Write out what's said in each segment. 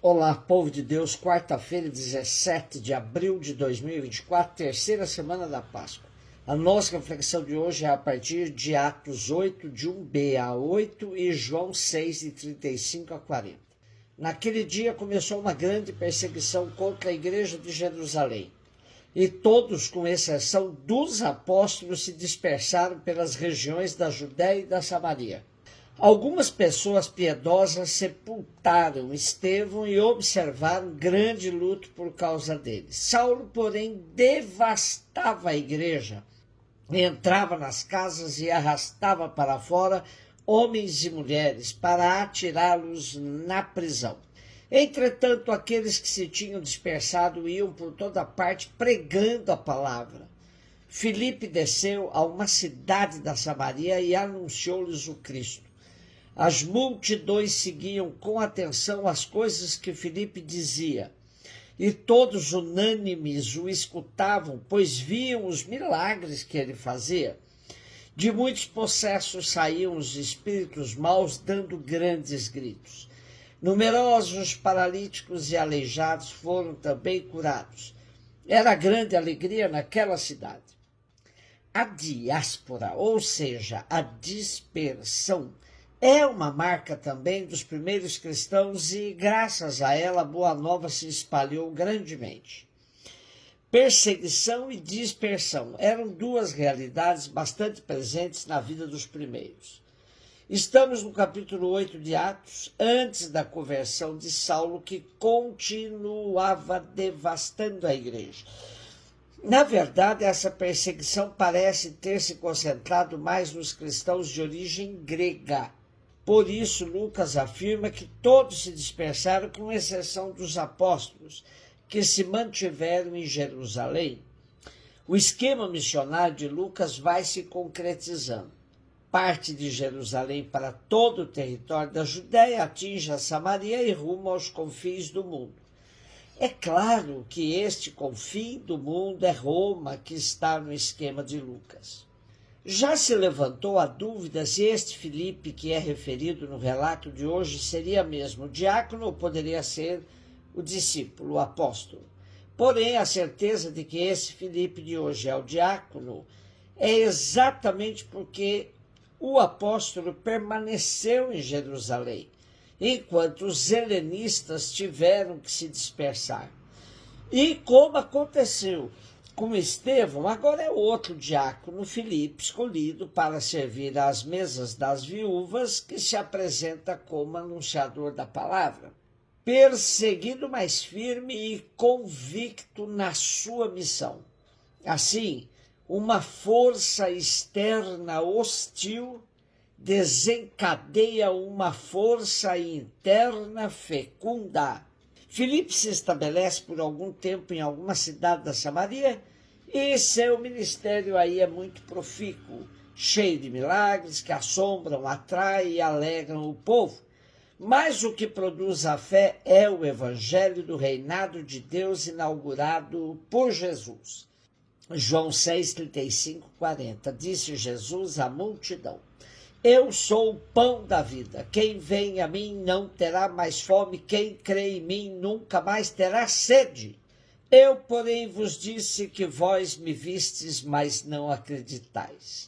Olá, povo de Deus, quarta-feira, 17 de abril de 2024, terceira semana da Páscoa. A nossa reflexão de hoje é a partir de Atos 8, de 1b a 8 e João 6, de 35 a 40. Naquele dia começou uma grande perseguição contra a igreja de Jerusalém, e todos, com exceção dos apóstolos, se dispersaram pelas regiões da Judéia e da Samaria. Algumas pessoas piedosas sepultaram Estevão e observaram grande luto por causa dele. Saulo, porém, devastava a igreja, entrava nas casas e arrastava para fora homens e mulheres para atirá-los na prisão. Entretanto, aqueles que se tinham dispersado iam por toda parte pregando a palavra. Filipe desceu a uma cidade da Samaria e anunciou-lhes o Cristo. As multidões seguiam com atenção as coisas que Filipe dizia, e todos unânimes o escutavam, pois viam os milagres que ele fazia. De muitos possessos saíam os espíritos maus, dando grandes gritos. Numerosos paralíticos e aleijados foram também curados. Era grande alegria naquela cidade. A diáspora, ou seja, a dispersão, é uma marca também dos primeiros cristãos e, graças a ela, a Boa Nova se espalhou grandemente. Perseguição e dispersão eram duas realidades bastante presentes na vida dos primeiros. Estamos no capítulo 8 de Atos, antes da conversão de Saulo, que continuava devastando a igreja. Na verdade, essa perseguição parece ter se concentrado mais nos cristãos de origem grega. Por isso, Lucas afirma que todos se dispersaram, com exceção dos apóstolos, que se mantiveram em Jerusalém. O esquema missionário de Lucas vai se concretizando. Parte de Jerusalém para todo o território da Judéia, atinge a Samaria e rumo aos confins do mundo. É claro que este confim do mundo é Roma, que está no esquema de Lucas. Já se levantou a dúvida se este Filipe, que é referido no relato de hoje, seria mesmo o diácono ou poderia ser o discípulo, o apóstolo. Porém, a certeza de que esse Filipe de hoje é o diácono é exatamente porque o apóstolo permaneceu em Jerusalém, enquanto os helenistas tiveram que se dispersar. E como aconteceu com Estevão, agora é outro diácono, Filipe, escolhido para servir às mesas das viúvas, que se apresenta como anunciador da palavra. Perseguido, mas firme e convicto na sua missão. Assim, uma força externa hostil desencadeia uma força interna fecunda. Filipe se estabelece por algum tempo em alguma cidade da Samaria e seu ministério aí é muito profícuo, cheio de milagres que assombram, atraem e alegram o povo. Mas o que produz a fé é o evangelho do reinado de Deus inaugurado por Jesus. João 6, 35, 40. Disse Jesus à multidão: Eu sou o pão da vida. Quem vem a mim não terá mais fome. Quem crê em mim nunca mais terá sede. Eu, porém, vos disse que vós me vistes, mas não acreditais.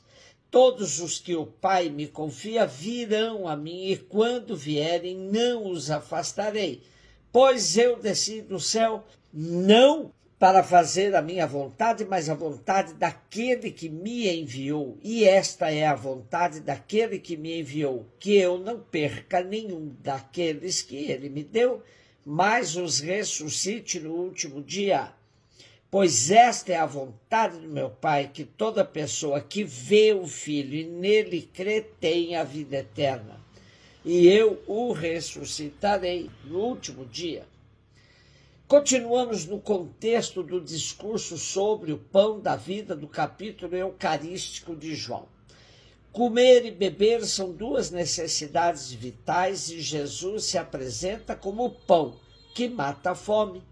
Todos os que o Pai me confia virão a mim, e quando vierem não os afastarei. Pois eu desci do céu não para fazer a minha vontade, mas a vontade daquele que me enviou. E esta é a vontade daquele que me enviou, que eu não perca nenhum daqueles que ele me deu, mas os ressuscite no último dia. Pois esta é a vontade do meu Pai, que toda pessoa que vê o Filho e nele crê tenha a vida eterna. E eu o ressuscitarei no último dia. Continuamos no contexto do discurso sobre o pão da vida do capítulo eucarístico de João. Comer e beber são duas necessidades vitais e Jesus se apresenta como o pão que mata a fome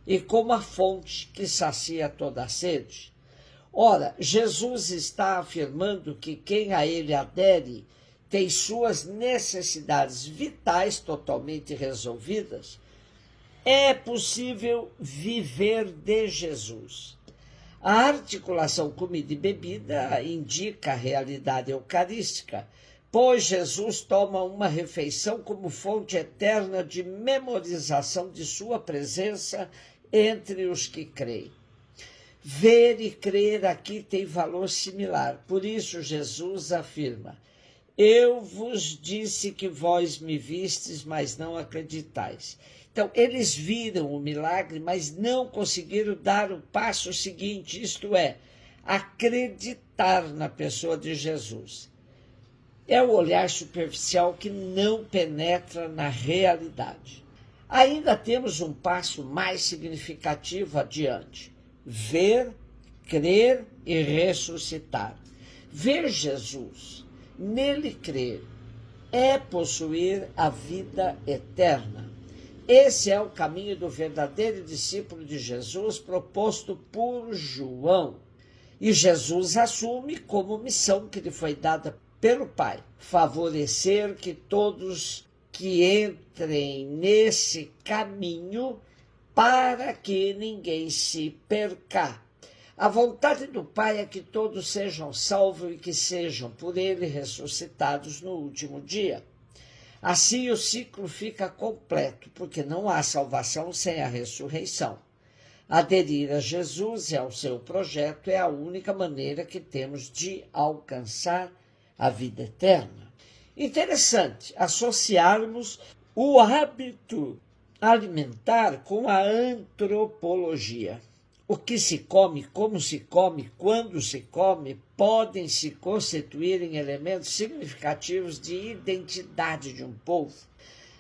e como a fonte que sacia toda a sede. Ora, Jesus está afirmando que quem a ele adere tem suas necessidades vitais totalmente resolvidas É possível viver de Jesus. A articulação comida e bebida indica a realidade eucarística, pois Jesus toma uma refeição como fonte eterna de memorização de sua presença entre os que creem. Ver e crer aqui tem valor similar. Por isso, Jesus afirma: eu vos disse que vós me vistes, mas não acreditais. Então, eles viram o milagre, mas não conseguiram dar o passo seguinte, isto é, acreditar na pessoa de Jesus. É o olhar superficial que não penetra na realidade. Ainda temos um passo mais significativo adiante: ver, crer e ressuscitar. Ver Jesus, nele crer, é possuir a vida eterna. Esse é o caminho do verdadeiro discípulo de Jesus proposto por João. E Jesus assume como missão que lhe foi dada pelo Pai: favorecer que todos que entrem nesse caminho para que ninguém se perca. A vontade do Pai é que todos sejam salvos e que sejam por ele ressuscitados no último dia. Assim o ciclo fica completo, porque não há salvação sem a ressurreição. Aderir a Jesus e ao seu projeto é a única maneira que temos de alcançar a vida eterna. Interessante associarmos o hábito alimentar com a antropologia. O que se come, como se come, quando se come, podem se constituir em elementos significativos de identidade de um povo.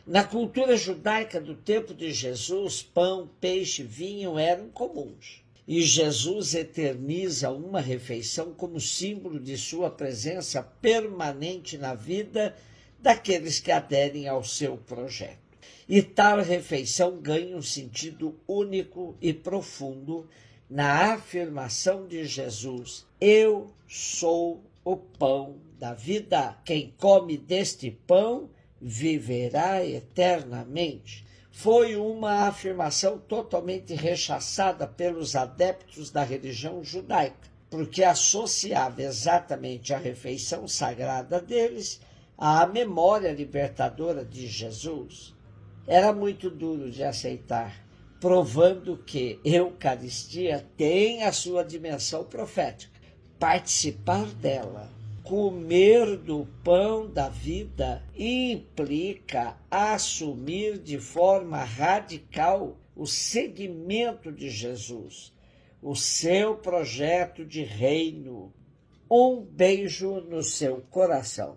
Na cultura judaica do tempo de Jesus, pão, peixe, vinho eram comuns. E Jesus eterniza uma refeição como símbolo de sua presença permanente na vida daqueles que aderem ao seu projeto. E tal refeição ganha um sentido único e profundo na afirmação de Jesus: eu sou o pão da vida. Quem come deste pão viverá eternamente. Foi uma afirmação totalmente rechaçada pelos adeptos da religião judaica, porque associava exatamente a refeição sagrada deles à memória libertadora de Jesus. Era muito duro de aceitar, provando que Eucaristia tem a sua dimensão profética. Participar dela, comer do pão da vida, implica assumir de forma radical o seguimento de Jesus, o seu projeto de reino. Um beijo no seu coração.